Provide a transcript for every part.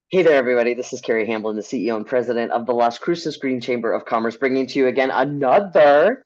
Hey there, everybody. This is Carrie Hamblen, the CEO and president of the Las Cruces Green Chamber of Commerce, bringing to you again another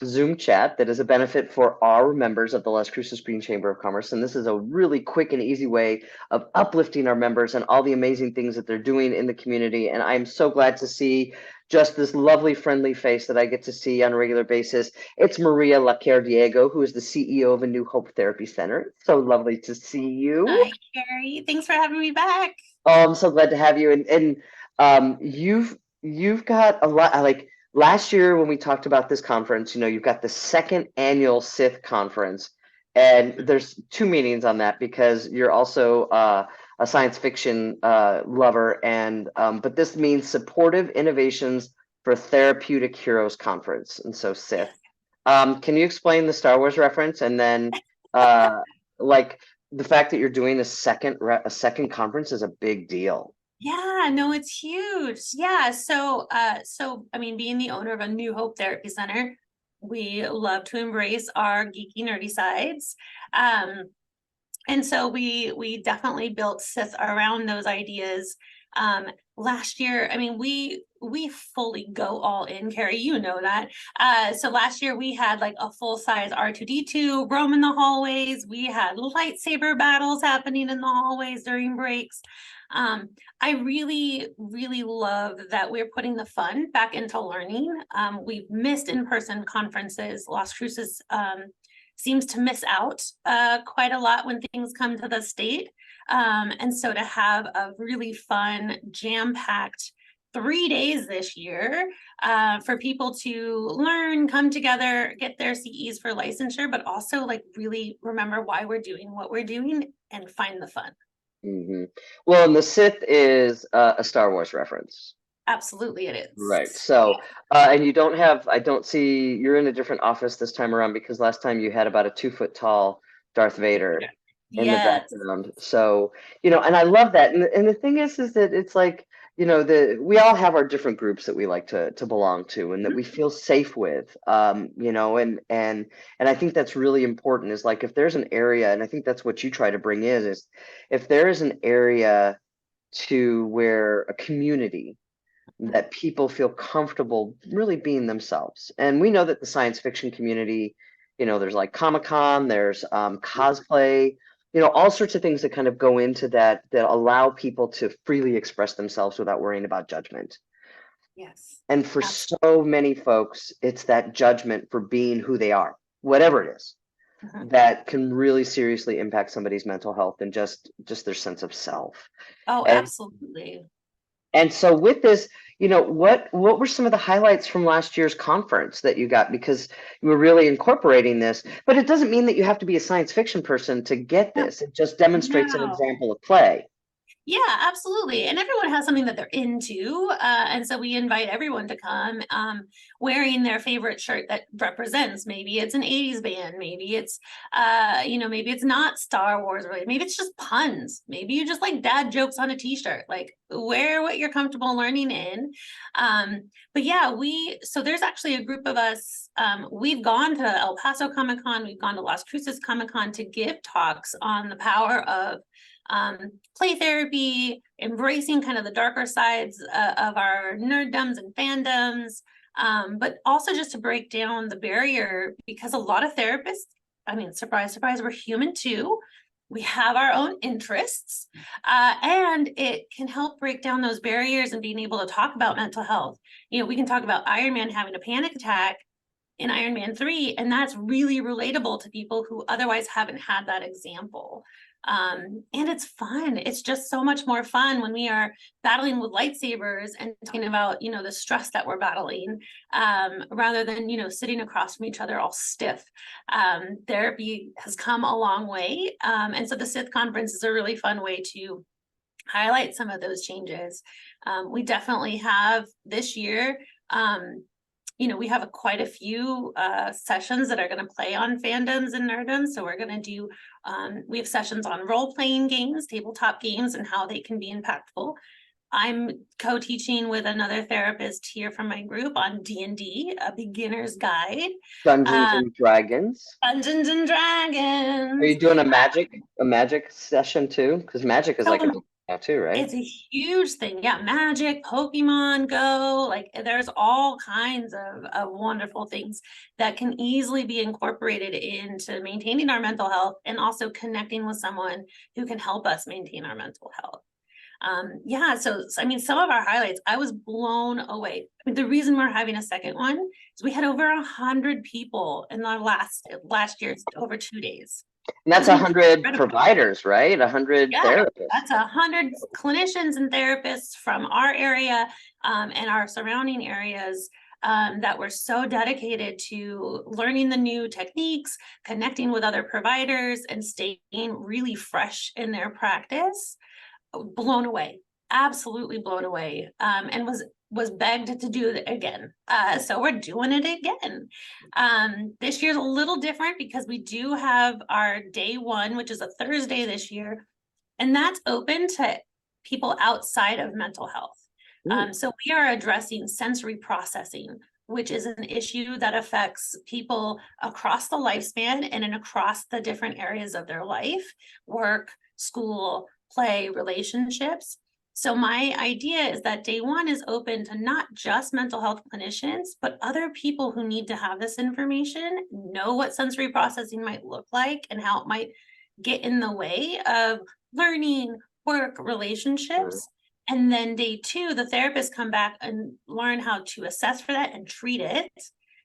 Zoom chat that is a benefit for our members of the Las Cruces Green Chamber of Commerce. And this is a really quick and easy way of uplifting our members and all the amazing things that they're doing in the community. And I'm so glad to see just this lovely, friendly face that I get to see on a regular basis. It's Maria LaQuerre Diego, who is the CEO of A New Hope Therapy Center. So lovely to see you. Hi, Carrie. Thanks for having me back. Oh, I'm so glad to have you. And you've got a lot. Like last year when we talked about this conference, you've got the second annual SITH conference, and there's two meanings on that because you're also a science fiction lover, and but this means Supportive Innovations for Therapeutic Heroes Conference, and so SITH. Yes. Can you explain the Star Wars reference, and then uh, like the fact that you're doing a second conference is a big deal. Yeah, no, it's huge. Yeah. So I mean, being the owner of a New Hope Therapy Center, we love to embrace our geeky, nerdy sides. Um, and so we definitely built SIS around those ideas. Um, Last year, I mean, we fully go all in, Carrie, you know that. So last year we had like a full-size R2D2 roam in the hallways. We had lightsaber battles happening in the hallways during breaks. I really, really love that we're putting the fun back into learning. We've missed in-person conferences. Las Cruces seems to miss out quite a lot when things come to the state. And so to have a really fun, jam-packed 3 days this year for people to learn, come together, get their CEs for licensure, but also like really remember why we're doing what we're doing and find the fun. Hmm. Well, and the Sith is a Star Wars reference, Absolutely, it right? is. So, and you don't have, I don't see, you're in a different office this time around because last time you had about a 2 foot tall Darth Vader in the Yes. background. So, and I love that. And the thing is that it's like, we all have our different groups that we like to belong to and that we feel safe with. And I think that's really important is like if there's an area, and I think that's what you try to bring in is if there is an area to where a community that people feel comfortable really being themselves. And we know that the science fiction community, there's like Comic-Con, there's cosplay, all sorts of things that kind of go into that allow people to freely express themselves without worrying about judgment. Yes. And for Absolutely. so many folks, it's that judgment for being who they are, whatever it is, Mhm. that can really seriously impact somebody's mental health and just their sense of self. Oh, And absolutely. And so with this, what were some of the highlights from last year's conference that you got because you were really incorporating this, but it doesn't mean that you have to be a science fiction person to get No, this. It just demonstrates an no. example of play. Yeah, absolutely. And everyone has something that they're into. And so we invite everyone to come wearing their favorite shirt that represents. Maybe it's an 80s band. Maybe it's, maybe it's not Star Wars related. Maybe it's just puns. Maybe you just like dad jokes on a t-shirt. Like wear what you're comfortable learning in. But yeah, so there's actually a group of us. We've gone to El Paso Comic Con. We've gone to Las Cruces Comic Con to give talks on the power of play therapy, embracing kind of the darker sides of our nerddoms and fandoms, but also just to break down the barrier because a lot of therapists, I mean, surprise, surprise, we're human too. We have our own interests, and it can help break down those barriers and being able to talk about mental health. We can talk about Iron Man having a panic attack in Iron Man 3, and that's really relatable to people who otherwise haven't had that example. And it's fun. It's just so much more fun when we are battling with lightsabers and talking about, the stress that we're battling, rather than, sitting across from each other all stiff. Therapy has come a long way. And so the SITH conference is a really fun way to highlight some of those changes. We definitely have this year, we have quite a few sessions that are going to play on fandoms and nerdoms. So we're going to do, we have sessions on role-playing games, tabletop games, and how they can be impactful. I'm co-teaching with another therapist here from my group on D&D, a beginner's guide. Dungeons Uh, and Dragons. Dungeons and Are Dragons. you doing a magic session too? Because magic is like a So big now too, right? It's a huge thing. Yeah, Magic, Pokemon Go, like there's all kinds of wonderful things that can easily be incorporated into maintaining our mental health and also connecting with someone who can help us maintain our mental health. Yeah, so I mean, some of our highlights, I was blown away. I mean, the reason we're having a second one is we had over 100 people in our last year, over 2 days. And that's It was 100 incredible. providers, right? 100 Yeah, therapists. that's 100 clinicians and therapists from our area and our surrounding areas that were so dedicated to learning the new techniques, connecting with other providers, and staying really fresh in their practice. Blown away, absolutely blown away, and was begged to do it again. So we're doing it again. This year's a little different because we do have our day one, which is a Thursday this year, and that's open to people outside of mental health. So we are addressing sensory processing, which is an issue that affects people across the lifespan and across the different areas of their life, work, school, play, relationships. So my idea is that day one is open to not just mental health clinicians, but other people who need to have this information, know what sensory processing might look like and how it might get in the way of learning, work, relationships. And then day two, the therapists come back and learn how to assess for that and treat it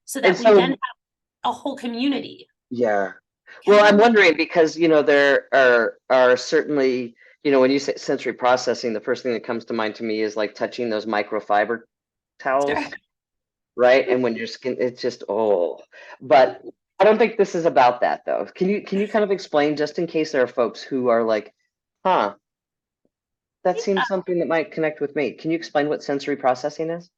so that we then have a whole community. Yeah. Well, I'm wondering because, there are certainly, when you say sensory processing, the first thing that comes to mind to me is like touching those microfiber towels, Sure. right? And when your skin, it's just, but I don't think this is about that though. Can you kind of explain, just in case there are folks who are like, huh, that seems something that might connect with me. Can you explain what sensory processing is?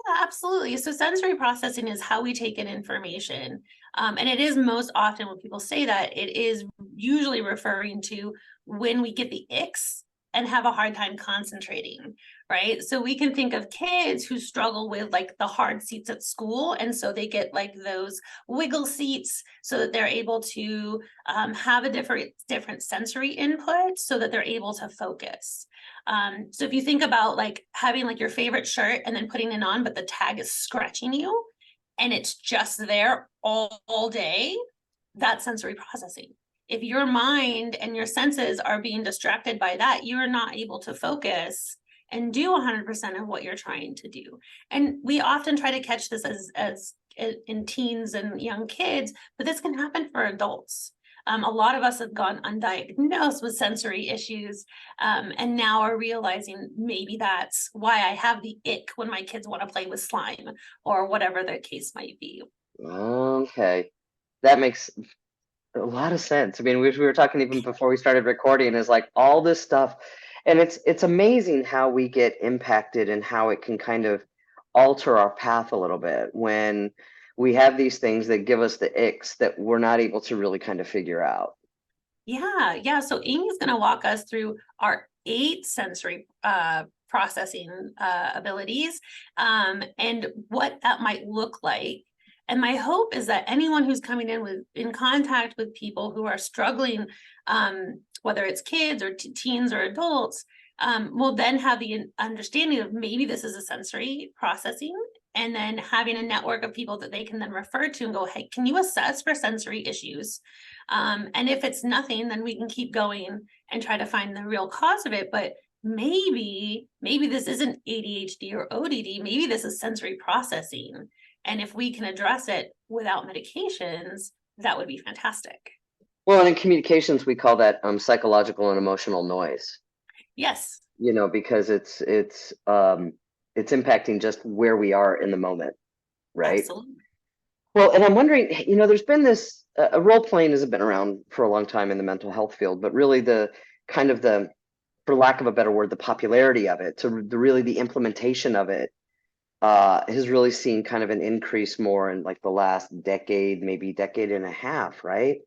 Yeah, absolutely. So sensory processing is how we take in information. And it is most often when people say that, it is usually referring to when we get the icks and have a hard time concentrating, right? So we can think of kids who struggle with like the hard seats at school. And so they get like those wiggle seats so that they're able to have a different sensory input so that they're able to focus. So if you think about like having like your favorite shirt and then putting it on, but the tag is scratching you and it's just there all day, that's sensory processing. If your mind and your senses are being distracted by that, you are not able to focus and do 100% of what you're trying to do. And we often try to catch this as in teens and young kids, but this can happen for adults. A lot of us have gone undiagnosed with sensory issues and now are realizing maybe that's why I have the ick when my kids want to play with slime or whatever the case might be. Okay. That makes a lot of sense. I mean, we were talking even before we started recording, is like all this stuff. And it's amazing how we get impacted and how it can kind of alter our path a little bit when we have these things that give us the icks that we're not able to really kind of figure out. Yeah. So Amy's going to walk us through our 8 sensory processing abilities and what that might look like. And my hope is that anyone who's coming in contact with people who are struggling, whether it's kids or teens or adults, will then have the understanding of maybe this is a sensory processing, and then having a network of people that they can then refer to and go, hey, can you assess for sensory issues? And if it's nothing, then we can keep going and try to find the real cause of it. But maybe this isn't ADHD or ODD, maybe this is sensory processing. And if we can address it without medications, that would be fantastic. Well, and in communications, we call that psychological and emotional noise. Yes. Because it's impacting just where we are in the moment, right? Absolutely. Well, and I'm wondering, there's been this role playing hasn't been around for a long time in the mental health field, but really the kind of the, for lack of a better word, the popularity of it, really the implementation of it has really seen kind of an increase more in like the last decade, maybe decade and a half, right?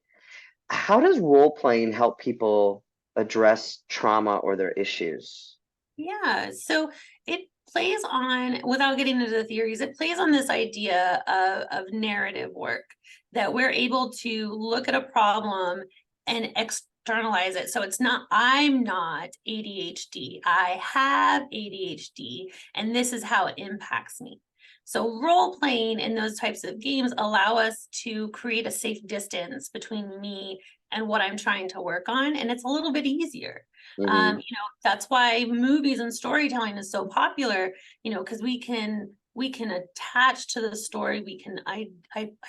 How does role playing help people address trauma or their issues? Yeah, so it plays on, without getting into the theories, it plays on this idea of narrative work, that we're able to look at a problem and externalize it. So it's not, I'm not ADHD. I have ADHD, and this is how it impacts me. So role playing in those types of games allow us to create a safe distance between me and what I'm trying to work on. And it's a little bit easier. Mhm. That's why movies and storytelling is so popular, because we can attach to the story. We can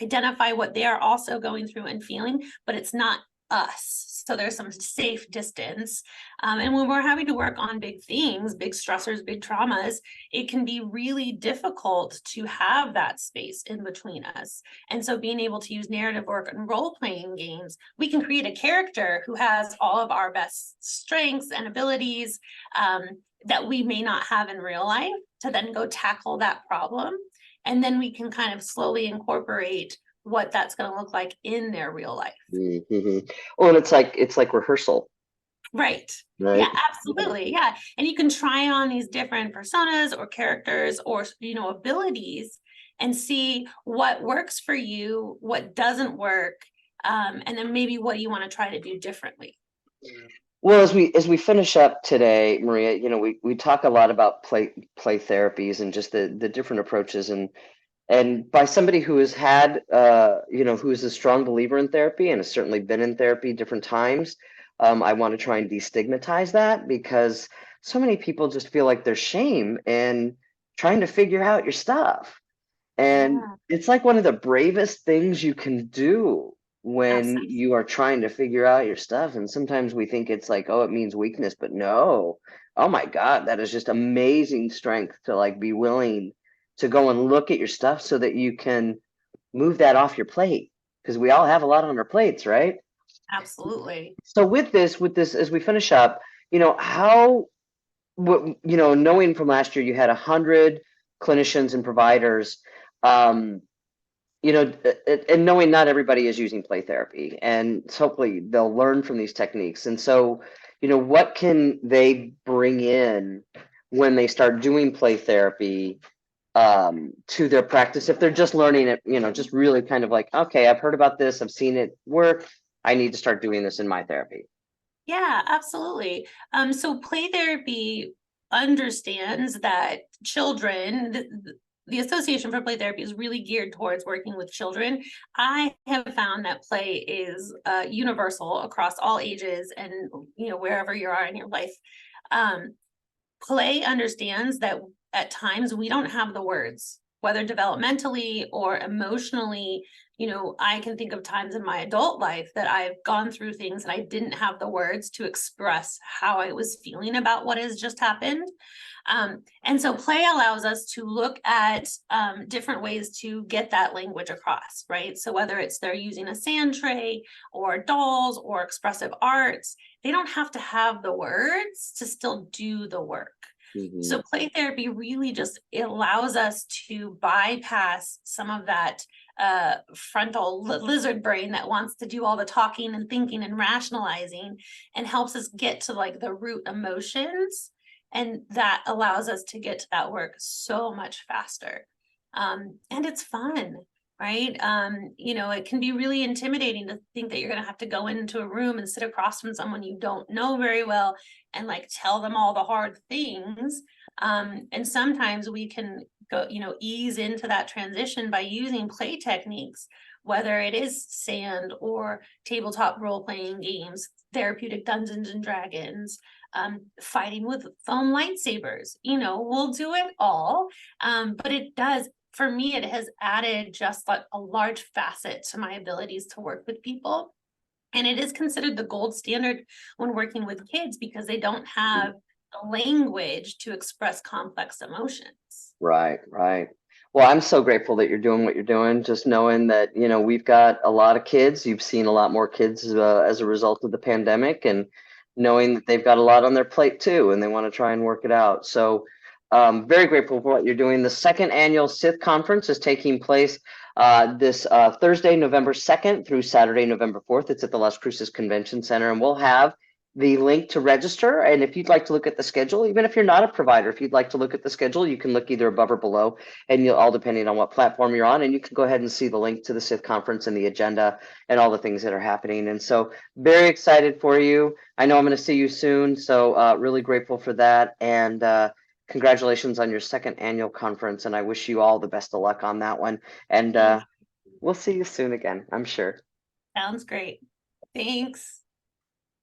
identify what they are also going through and feeling, but it's not us. So there's some safe distance. And when we're having to work on big things, big stressors, big traumas, it can be really difficult to have that space in between us. And so being able to use narrative work and role-playing games, we can create a character who has all of our best strengths and abilities that we may not have in real life, to then go tackle that problem. And then we can kind of slowly incorporate what that's going to look like in their real life. Mhm. Oh, and it's like rehearsal, Right. right? Yeah, absolutely. Yeah. And you can try on these different personas or characters or, abilities, and see what works for you, what doesn't work, and then maybe what you want to try to do differently. Well, as we finish up today, Maria, we talk a lot about play therapies and just the different approaches, and by somebody who has had who is a strong believer in therapy and has certainly been in therapy different times. I want to try and destigmatize that, because so many people just feel like there's shame in trying to figure out your stuff. And Yeah, it's like one of the bravest things you can do when absolutely. you are trying to figure out your stuff. And sometimes we think it's like, oh, it means weakness, but no. Oh my God, that is just amazing strength to like be willing to go and look at your stuff so that you can move that off your plate. Because we all have a lot on our plates, right? Absolutely. So with this, as we finish up, how knowing from last year you had 100 clinicians and providers, um, and knowing not everybody is using play therapy, and so hopefully they'll learn from these techniques. And so, what can they bring in when they start doing play therapy to their practice, if they're just learning it, just really kind of like, okay, I've heard about this, I've seen it work, I need to start doing this in my therapy. Yeah, absolutely. So play therapy understands that children, the Association for Play Therapy is really geared towards working with children. I have found that play is universal across all ages and, wherever you are in your life. Um, Play understands that at times we don't have the words, whether developmentally or emotionally. I can think of times in my adult life that I've gone through things and I didn't have the words to express how I was feeling about what has just happened. And so play allows us to look at different ways to get that language across, right? So whether it's they're using a sand tray or dolls or expressive arts, they don't have to have the words to still do the work. So Mhm. play therapy really just allows us to bypass some of that frontal lizard brain that wants to do all the talking and thinking and rationalizing, and helps us get to like the root emotions. And that allows us to get to that work so much faster. And it's fun, right? It can be really intimidating to think that you're going to have to go into a room and sit across from someone you don't know very well and like tell them all the hard things. And sometimes we can go, ease into that transition by using play techniques, whether it is sand or tabletop role-playing games, therapeutic Dungeons and Dragons, fighting with foam lightsabers. We'll do it all. But it does, for me, it has added just like a large facet to my abilities to work with people. And it is considered the gold standard when working with kids because they don't have the language to express complex emotions. Right, right. Well, I'm so grateful that you're doing what you're doing. Just knowing that, we've got a lot of kids. You've seen a lot more kids as a result of the pandemic, and knowing that they've got a lot on their plate too, and they want to try and work it out. So, very grateful for what you're doing. The second annual SITH conference is taking place this Thursday, November 2nd through Saturday, November 4th. It's at the Las Cruces Convention Center, and we'll have the link to register. And if you'd like to look at the schedule, even if you're not a provider, if you'd like to look at the schedule, you can look either above or below, and you'll all depending on what platform you're on, and you can go ahead and see the link to the SITH conference and the agenda and all the things that are happening. And so very excited for you. I know I'm going to see you soon, so really grateful for that. And congratulations on your second annual conference, and I wish you all the best of luck on that one. And Thanks. we'll see you soon again, I'm sure. Sounds great. Thanks.